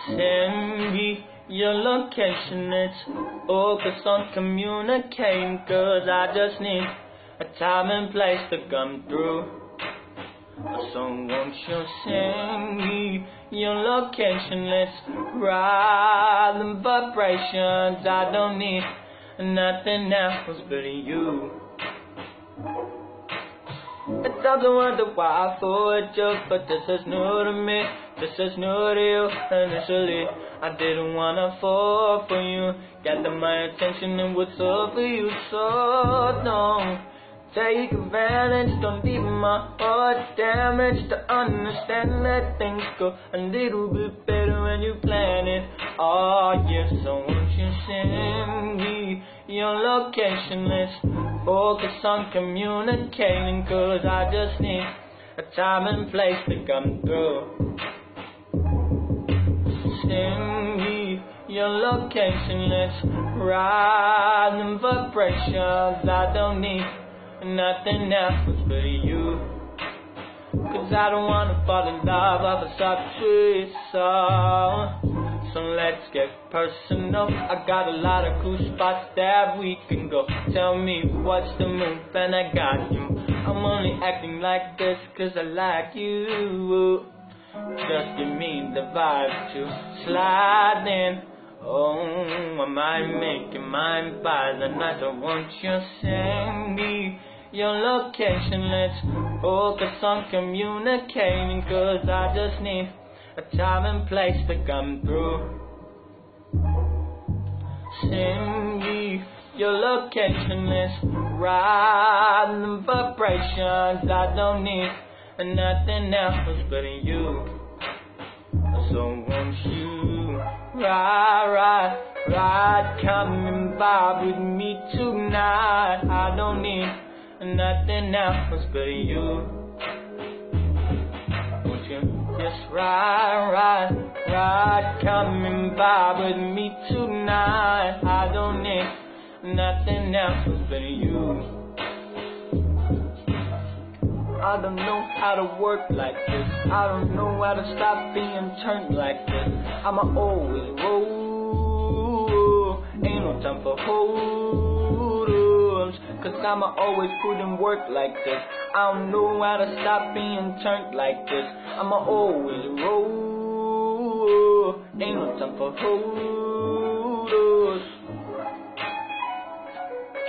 Send me your location, let's focus on communicating, 'cause I just need a time and place to come through. So won't you send me your location, let's ride the vibrations. I don't need nothing else but you. I doesn't wonder why I thought you, but this is new to me, this is new to you. Initially, I didn't wanna fall for you, gather my attention and what's up for you. So don't take advantage, don't leave my heart damaged. To understand that things go a little bit better when you plan it. Oh yeah, so won't you send me your location, let's focus on communicating, 'cause I just need a time and place to come through. Send me your location, let's ride the vibrations. I don't need nothing else but you, 'cause I don't wanna fall in love off a soft tree. So let's get personal. I got a lot of cool spots that we can go. Tell me what's the move and I got you. I'm only acting like this 'cause I like you. Just give me the vibe to slide in. Oh, I might make your mind by the night. So won't you send me your location, let's focus on communicating, 'cause I just need a time and place to come through. Send me your location, let's ride the vibrations. I don't need nothing else but you. So won't you ride, come and vibe with me tonight. I don't need nothing else but you. Won't you just ride, come and vibe with me tonight. I don't need nothing else but you. I don't know how to work like this. I don't know how to stop being turned like this. I'ma always roll. Ain't no time for hold-ups, 'cause I'ma always put in work like this. I don't know how to stop being turned like this. I'ma always roll. Ain't no time for hold-ups.